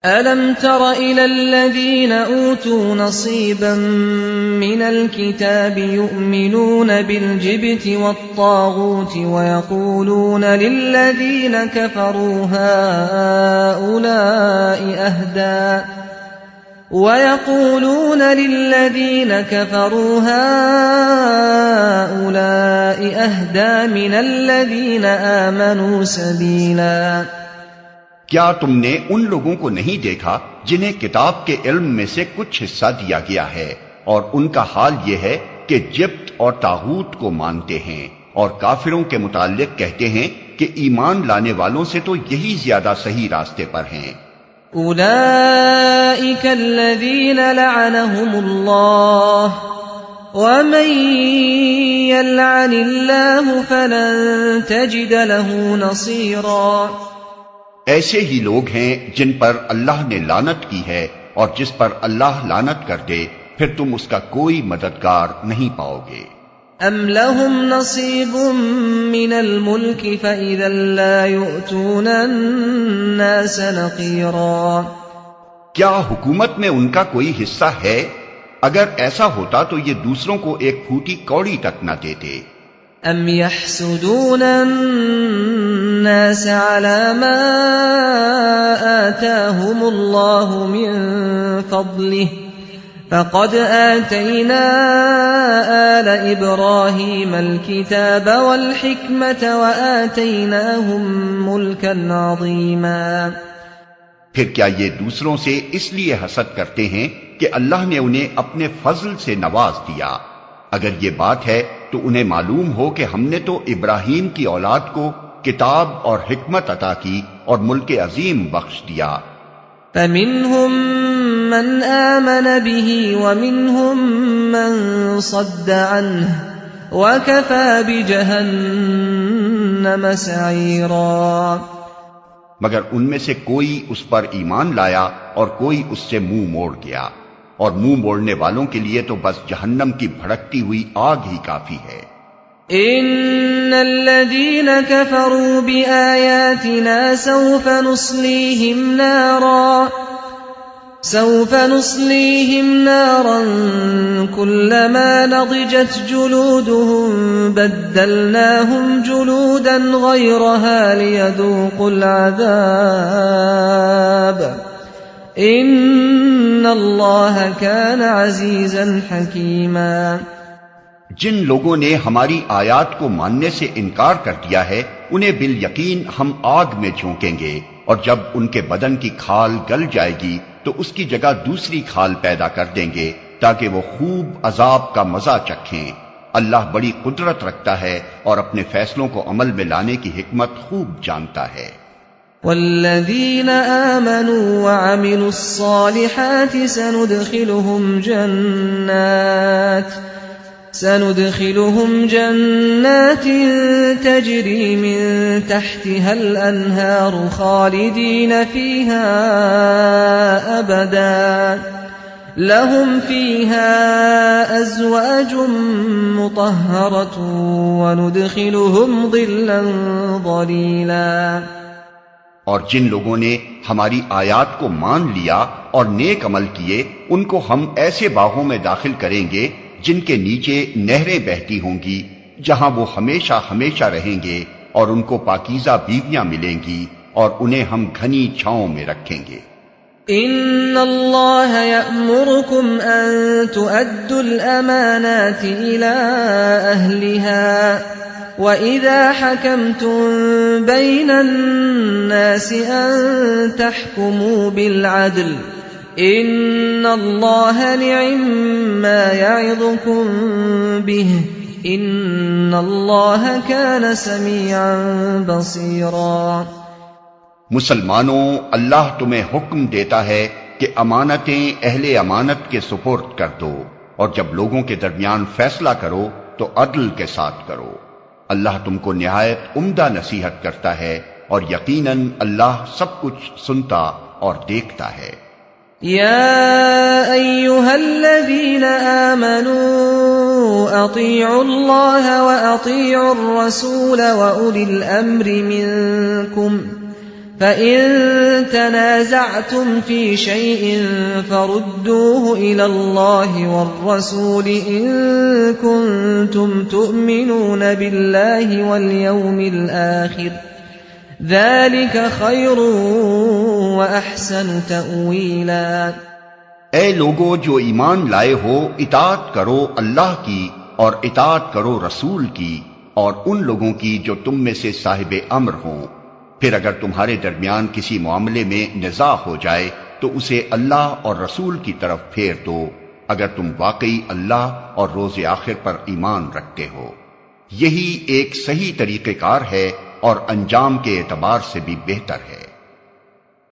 أَلَمْ تَرَ إِلَى الَّذِينَ أُوتُوا نَصِيبًا مِنَ الْكِتَابِ يُؤْمِنُونَ بِالْجِبْتِ وَالطَّاغُوتِ وَيَقُولُونَ لِلَّذِينَ كَفَرُوا هَؤُلَاءِ أَهْدَىٰ مِنَ الَّذِينَ آمَنُوا سَبِيلًا۔ کیا تم نے ان لوگوں کو نہیں دیکھا جنہیں کتاب کے علم میں سے کچھ حصہ دیا گیا ہے، اور ان کا حال یہ ہے کہ جبت اور طاغوت کو مانتے ہیں، اور کافروں کے متعلق کہتے ہیں کہ ایمان لانے والوں سے تو یہی زیادہ صحیح راستے پر ہیں۔ أولئك الذين لعنهم الله ومن يلعن الله فلن تجد له نصيرا۔ ایسے ہی لوگ ہیں جن پر اللہ نے لعنت کی ہے، اور جس پر اللہ لعنت کر دے پھر تم اس کا کوئی مددگار نہیں پاؤ گے۔ ام لهم نصیب من الملک فإذا لا يؤتون الناس نقیرا۔ کیا حکومت میں ان کا کوئی حصہ ہے؟ اگر ایسا ہوتا تو یہ دوسروں کو ایک پھوٹی کوڑی تک نہ دیتے۔ ام يحسدون الناس على ما آتاهم الله من فضله فقد آتينا آل إبراهيم الكتاب والحكمة وآتيناهم ملكا عظيما۔ پھر کیا یہ دوسروں سے اس لیے حسد کرتے ہیں کہ اللہ نے انہیں اپنے فضل سے نواز دیا؟ اگر یہ بات ہے تو انہیں معلوم ہو کہ ہم نے تو ابراہیم کی اولاد کو کتاب اور حکمت عطا کی اور ملک عظیم بخش دیا۔ فَمِنْهُمْ مَنْ آمَنَ بِهِ وَمِنْهُمْ مَنْ صَدَّ عَنْهُ وَكَفَى بِجَهَنَّمَ سَعِيرًا۔ مگر ان میں سے کوئی اس پر ایمان لایا اور کوئی اس سے منہ موڑ گیا، اور منہ موڑنے والوں کے لیے تو بس جہنم کی بھڑکتی ہوئی آگ ہی کافی ہے۔ ان الذين كفروا بآياتنا سوف نصليهم نارا كلما نضجت جلودهم بدلناهم جلودا غيرها ليذوقوا العذاب ان اللہ کان عزیزا حکیما۔ جن لوگوں نے ہماری آیات کو ماننے سے انکار کر دیا ہے انہیں بالیقین ہم آگ میں جھونکیں گے، اور جب ان کے بدن کی کھال گل جائے گی تو اس کی جگہ دوسری کھال پیدا کر دیں گے تاکہ وہ خوب عذاب کا مزہ چکھیں۔ اللہ بڑی قدرت رکھتا ہے اور اپنے فیصلوں کو عمل میں لانے کی حکمت خوب جانتا ہے۔ والذین آمنوا وعملوا الصالحات سندخلهم جنات تجری من تحتها الانہار خالدین فیہا ابدا لهم فیہا ازواج مطہرۃ وندخلهم ظلا ظلیلا۔ اور جن لوگوں نے ہماری آیات کو مان لیا اور نیک عمل کیے ان کو ہم ایسے باغوں میں داخل کریں گے جن کے نیچے نہریں بہتی ہوں گی، جہاں وہ ہمیشہ ہمیشہ رہیں گے، اور ان کو پاکیزہ بیویاں ملیں گی اور انہیں ہم گھنی چھاؤں میں رکھیں گے۔ ان اللہ یأمرکم ان تؤدوا الامانات الى اہلها وَإِذَا حَكَمْتُمْ بَيْنَ النَّاسِ أَن تَحْكُمُوا بِالْعَدْلِ إِنَّ اللَّهَ نِعِمَّا يَعِظُكُمْ بِهِ إِنَّ اللَّهَ كَانَ سَمِيعًا بَصِيرًا۔ مسلمانوں، اللہ تمہیں حکم دیتا ہے کہ امانتیں اہل امانت کے سپرد کر دو، اور جب لوگوں کے درمیان فیصلہ کرو تو عدل کے ساتھ کرو۔ اللہ تم کو نہایت عمدہ نصیحت کرتا ہے، اور یقیناً اللہ سب کچھ سنتا اور دیکھتا ہے۔ یا ایھا الذین آمنوا اطیعوا اللہ واطیعوا الرسول واولی الامر منکم فَإِن تَنَازَعْتُمْ فِي شَيْءٍ فَرُدُّوهُ إِلَى اللَّهِ وَالرَّسُولِ إِن كُنتُمْ تُؤْمِنُونَ بِاللَّهِ وَالْيَوْمِ الْآخِرِ ذَلِكَ خَيْرٌ وَأَحْسَنُ تَأْوِيلًا۔ اے لوگو جو ایمان لائے ہو، اطاعت کرو اللہ کی اور اطاعت کرو رسول کی اور ان لوگوں کی جو تم میں سے صاحب امر ہوں۔ پھر اگر تمہارے درمیان کسی معاملے میں نزاع ہو جائے تو اسے اللہ اور رسول کی طرف پھیر دو، اگر تم واقعی اللہ اور روز آخر پر ایمان رکھتے ہو۔ یہی ایک صحیح طریقہ کار ہے اور انجام کے اعتبار سے بھی بہتر ہے۔